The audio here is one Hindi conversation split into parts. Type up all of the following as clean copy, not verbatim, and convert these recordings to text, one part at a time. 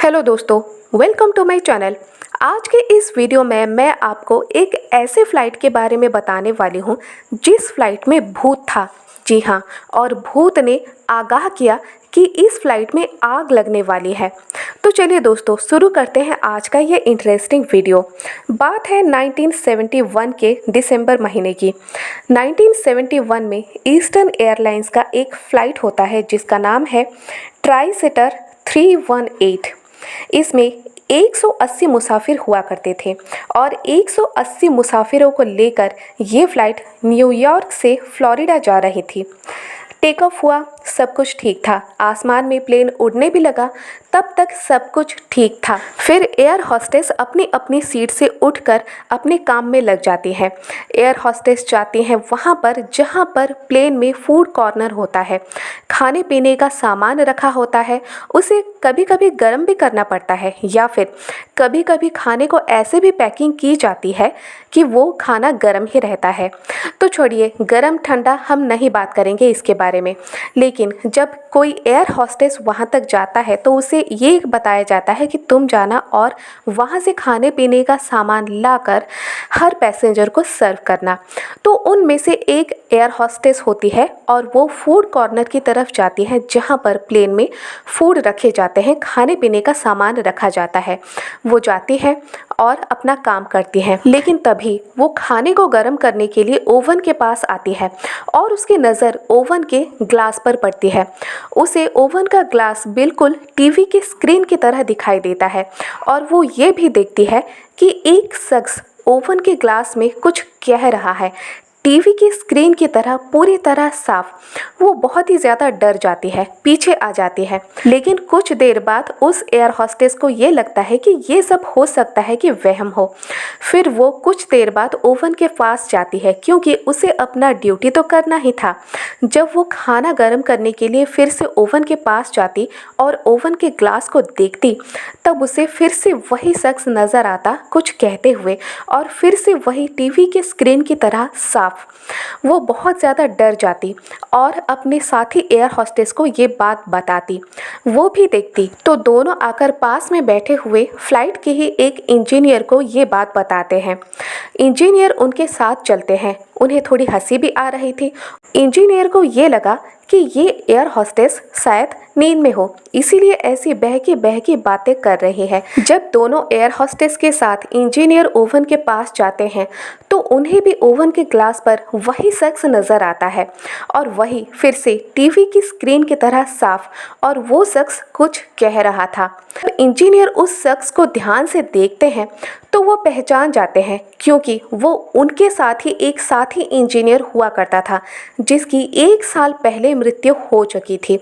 हेलो दोस्तों, वेलकम टू माय चैनल। आज के इस वीडियो में मैं आपको एक ऐसे फ़्लाइट के बारे में बताने वाली हूँ जिस फ़्लाइट में भूत था। जी हाँ, और भूत ने आगाह किया कि इस फ़्लाइट में आग लगने वाली है। तो चलिए दोस्तों, शुरू करते हैं आज का ये इंटरेस्टिंग वीडियो। बात है 1971 के दिसंबर महीने की। 1971 में ईस्टर्न एयरलाइंस का एक फ़्लाइट होता है जिसका नाम है ट्राइसेटर 318। इसमें 180 मुसाफिर हुआ करते थे और 180 मुसाफिरों को लेकर ये फ़्लाइट न्यूयॉर्क से फ्लोरिडा जा रही थी। टेक ऑफ हुआ, सब कुछ ठीक था, आसमान में प्लेन उड़ने भी लगा, तब तक सब कुछ ठीक था। फिर एयर हॉस्टेस अपनी अपनी सीट से उठकर अपने काम में लग जाती है। एयर हॉस्टेस जाती हैं वहाँ पर जहाँ पर प्लेन में फूड कॉर्नर होता है, खाने पीने का सामान रखा होता है, उसे कभी कभी गर्म भी करना पड़ता है या फिर कभी कभी खाने को ऐसे भी पैकिंग की जाती है कि वो खाना गर्म ही रहता है। तो छोड़िए, गर्म ठंडा हम नहीं बात करेंगे इसके बारे में, लेकिन जब कोई एयर हॉस्टेस वहाँ तक जाता है तो उसे ये बताया जाता है कि तुम जाना और वहाँ से खाने पीने का सामान लाकर हर पैसेंजर को सर्व करना। तो उनमें से एक एयर हॉस्टेस होती है और वो फूड कॉर्नर की तरफ जाती है जहाँ पर प्लेन में फूड रखे जाते हैं, खाने पीने का सामान रखा जाता है। वो जाती है और अपना काम करती है, लेकिन तभी वो खाने को गर्म करने के लिए ओवन के पास आती है और उसकी नज़र ओवन के ग्लास पर पड़ती है। उसे ओवन का ग्लास बिल्कुल टीवी की स्क्रीन की तरह दिखाई देता है और वो ये भी देखती है कि एक शख्स ओवन के ग्लास में कुछ कह रहा है, टीवी की स्क्रीन की तरह पूरी तरह साफ। वो बहुत ही ज़्यादा डर जाती है, पीछे आ जाती है, लेकिन कुछ देर बाद उस एयर हॉस्टेस को ये लगता है कि ये सब हो सकता है कि वहम हो। फिर वो कुछ देर बाद ओवन के पास जाती है क्योंकि उसे अपना ड्यूटी तो करना ही था। जब वो खाना गर्म करने के लिए फिर से ओवन के पास जाती और ओवन के ग्लास को देखती, तब उसे फिर से वही शख्स नज़र आता कुछ कहते हुए और फिर से वही टीवी के स्क्रीन की तरह साफ। वो बहुत ज़्यादा डर जाती और अपने साथी एयर हॉस्टेस को ये बात बताती। वो भी देखती तो दोनों आकर पास में बैठे हुए फ्लाइट के ही एक इंजीनियर को ये बात बताते हैं। इंजीनियर उनके साथ चलते हैं। उन्हें थोड़ी हंसी भी आ रही थी। इंजीनियर को ये लगा कि ये एयर हॉस्टेस शायद नींद में हो, इसीलिए ऐसी बहकी बातें कर रही है। जब दोनों एयर हॉस्टेस के साथ इंजीनियर ओवन के पास जाते हैं तो उन्हें भी ओवन के ग्लास पर वही शख्स नज़र आता है और वही फिर से टीवी की स्क्रीन की तरह साफ, और वो शख्स कुछ कह रहा था। जब इंजीनियर उस शख्स को ध्यान से देखते हैं तो वो पहचान जाते हैं क्योंकि वो उनके साथ ही एक साथी इंजीनियर हुआ करता था जिसकी 1 साल पहले मृत्यु हो चुकी थी।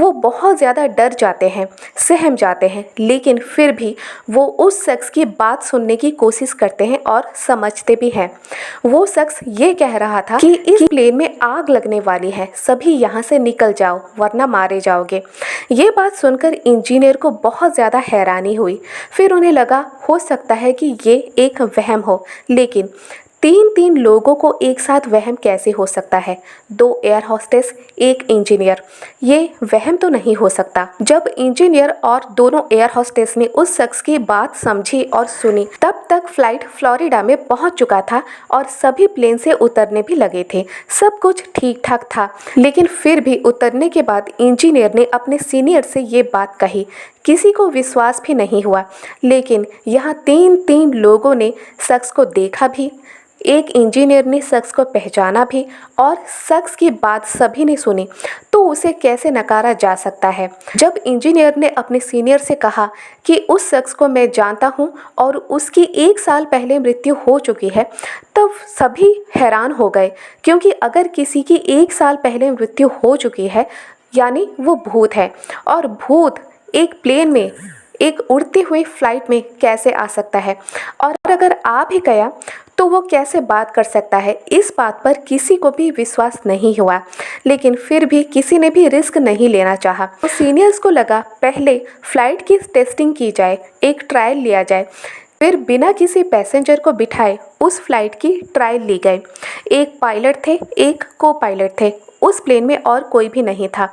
वो बहुत ज़्यादा डर जाते हैं, सहम जाते हैं, लेकिन फिर भी वो उस शख्स की बात सुनने की कोशिश करते हैं और समझते भी हैं। वो शख्स ये कह रहा था कि इस प्लेन में आग लगने वाली है, सभी यहाँ से निकल जाओ वरना मारे जाओगे। ये बात सुनकर इंजीनियर को बहुत ज़्यादा हैरानी हुई। फिर उन्हें लगा हो सकता है कि ये एक वहम हो, लेकिन तीन लोगों को एक साथ वहम कैसे हो सकता है? 2 एयर हॉस्टेस, 1 इंजीनियर, ये वहम तो नहीं हो सकता। जब इंजीनियर और दोनों एयर हॉस्टेस ने उस शख्स की बात समझी और सुनी, तब तक फ्लाइट फ्लोरिडा में पहुंच चुका था और सभी प्लेन से उतरने भी लगे थे। सब कुछ ठीक ठाक था, लेकिन फिर भी उतरने के बाद इंजीनियर ने अपने सीनियर से ये बात कही। किसी को विश्वास भी नहीं हुआ, लेकिन यहाँ तीन लोगों ने शख्स को देखा भी, एक इंजीनियर ने शख्स को पहचाना भी और शख्स की बात सभी ने सुनी, तो उसे कैसे नकारा जा सकता है? जब इंजीनियर ने अपने सीनियर से कहा कि उस शख्स को मैं जानता हूँ और उसकी 1 साल पहले मृत्यु हो चुकी है, तब सभी हैरान हो गए क्योंकि अगर किसी की 1 साल पहले मृत्यु हो चुकी है यानी वो भूत है, और भूत एक प्लेन में, एक उड़ती हुई फ्लाइट में कैसे आ सकता है? और अगर आ भी गया तो वो कैसे बात कर सकता है? इस बात पर किसी को भी विश्वास नहीं हुआ, लेकिन फिर भी किसी ने भी रिस्क नहीं लेना चाहा। तो सीनियर्स को लगा पहले फ्लाइट की टेस्टिंग की जाए, एक ट्रायल लिया जाए। फिर बिना किसी पैसेंजर को बिठाए उस फ्लाइट की ट्रायल ली गई। एक पायलट थे, एक को पायलट थे, उस प्लेन में और कोई भी नहीं था।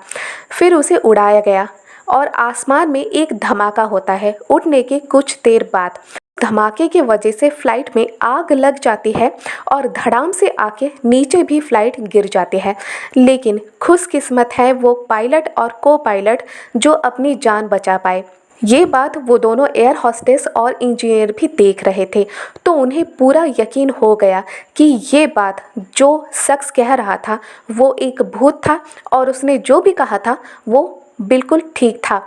फिर उसे उड़ाया गया और आसमान में एक धमाका होता है उड़ने के कुछ देर बाद। धमाके की वजह से फ्लाइट में आग लग जाती है और धड़ाम से आके नीचे भी फ्लाइट गिर जाती है। लेकिन खुशकिस्मत है वो पायलट और को पायलट जो अपनी जान बचा पाए। ये बात वो दोनों एयर होस्टेस और इंजीनियर भी देख रहे थे, तो उन्हें पूरा यकीन हो गया कि ये बात जो शख्स कह रहा था वो एक भूत था और उसने जो भी कहा था वो बिल्कुल ठीक था।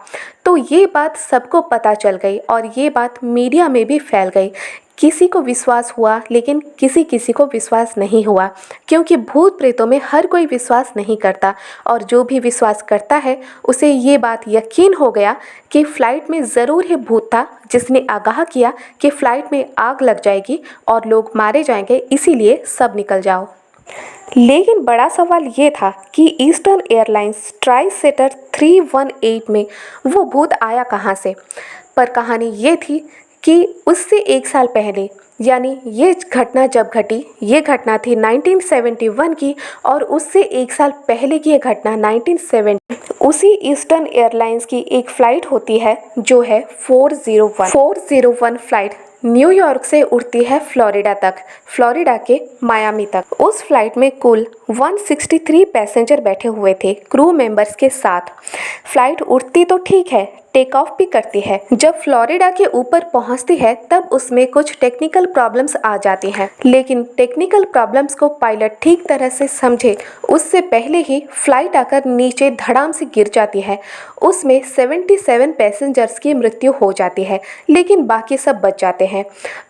तो ये बात सबको पता चल गई और ये बात मीडिया में भी फैल गई। किसी को विश्वास हुआ लेकिन किसी किसी को विश्वास नहीं हुआ, क्योंकि भूत प्रेतों में हर कोई विश्वास नहीं करता और जो भी विश्वास करता है उसे ये बात यकीन हो गया कि फ़्लाइट में ज़रूर ही भूत था जिसने आगाह किया कि फ़्लाइट में आग लग जाएगी और लोग मारे जाएंगे, इसीलिए सब निकल जाओ। लेकिन बड़ा सवाल ये था कि ईस्टर्न एयरलाइंस ट्राइसेटर 318 में वो भूत आया कहाँ से। पर कहानी ये थी कि उससे एक साल पहले, यानी ये घटना जब घटी, ये घटना थी 1971 की और उससे एक साल पहले की ये घटना 1970। उसी ईस्टर्न एयरलाइंस की एक फ़्लाइट होती है जो है 401 फ़्लाइट न्यूयॉर्क से उड़ती है फ्लोरिडा तक, फ्लोरिडा के मायामी तक। उस फ्लाइट में कुल 163 पैसेंजर बैठे हुए थे क्रू मेंबर्स के साथ। फ्लाइट उड़ती तो ठीक है, टेक ऑफ भी करती है। जब फ्लोरिडा के ऊपर पहुंचती है तब उसमें कुछ टेक्निकल प्रॉब्लम्स आ जाती हैं, लेकिन टेक्निकल प्रॉब्लम्स को पायलट ठीक तरह से समझे उससे पहले ही फ्लाइट आकर नीचे धड़ाम से गिर जाती है। उसमें 77 पैसेंजर्स की मृत्यु हो जाती है, लेकिन बाकी सब बच जाते हैं।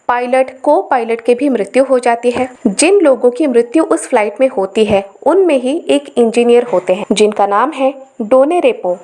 पायलट को पायलट की भी मृत्यु हो जाती है। जिन लोगों की मृत्यु उस फ्लाइट में होती है उनमें ही एक इंजीनियर होते हैं जिनका नाम है डोने रेपो।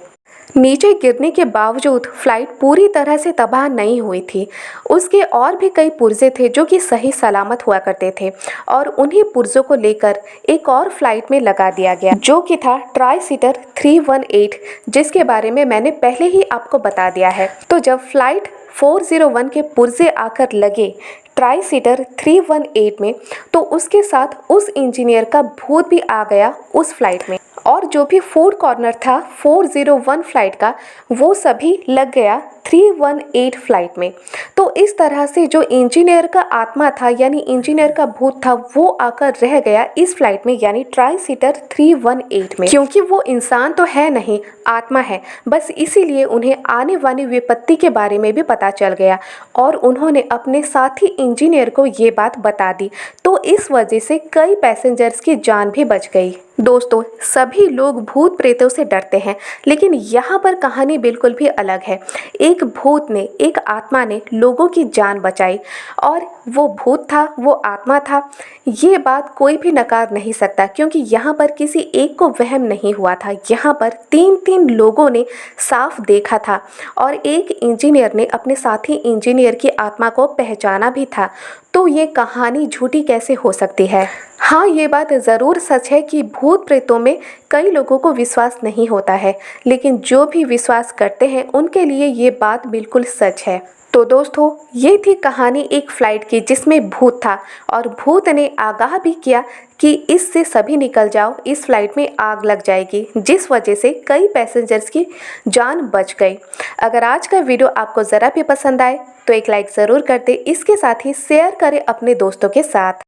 नीचे गिरने के बावजूद फ्लाइट पूरी तरह से तबाह नहीं हुई थी। उसके और भी कई पुर्जे थे जो कि सही सलामत हुआ करते थे और उन्हीं पुर्जों को लेकर एक और फ्लाइट में लगा दिया गया जो कि था ट्राइसीटर 318, जिसके बारे में मैंने पहले ही आपको बता दिया है। तो जब फ्लाइट 401 के पुर्जे आकर लगे ट्राइसीटर 318 में, तो उसके साथ उस इंजीनियर का भूत भी आ गया उस फ्लाइट में और जो भी फूड कॉर्नर था 401 फ्लाइट का वो सभी लग गया 318 फ्लाइट में। तो इस तरह से जो इंजीनियर का आत्मा था यानी इंजीनियर का भूत था वो आकर रह गया इस फ्लाइट में यानी ट्राइसीटर 318 में। क्योंकि वो इंसान तो है नहीं, आत्मा है, बस इसीलिए उन्हें आने वाली विपत्ति के बारे में भी पता चल गया और उन्होंने अपने साथी इंजीनियर को ये बात बता दी। तो इस वजह से कई पैसेंजर्स की जान भी बच गई। दोस्तों, सभी लोग भूत प्रेतों से डरते हैं, लेकिन यहाँ पर कहानी बिल्कुल भी अलग है। एक भूत ने, एक आत्मा ने लोगों की जान बचाई और वो भूत था, वो आत्मा था, ये बात कोई भी नकार नहीं सकता, क्योंकि यहाँ पर किसी एक को वहम नहीं हुआ था। यहाँ पर तीन लोगों ने साफ देखा था और एक इंजीनियर ने अपने साथी इंजीनियर की आत्मा को पहचाना भी था। तो ये कहानी झूठी कैसे हो सकती है? हाँ, ये बात ज़रूर सच है कि भूत प्रेतों में कई लोगों को विश्वास नहीं होता है, लेकिन जो भी विश्वास करते हैं उनके लिए ये बात बिल्कुल सच है। तो दोस्तों, ये थी कहानी एक फ़्लाइट की जिसमें भूत था और भूत ने आगाह भी किया कि इससे सभी निकल जाओ, इस फ्लाइट में आग लग जाएगी, जिस वजह से कई पैसेंजर्स की जान बच गई। अगर आज का वीडियो आपको ज़रा भी पसंद आए तो एक लाइक ज़रूर कर दें, इसके साथ ही शेयर करें अपने दोस्तों के साथ।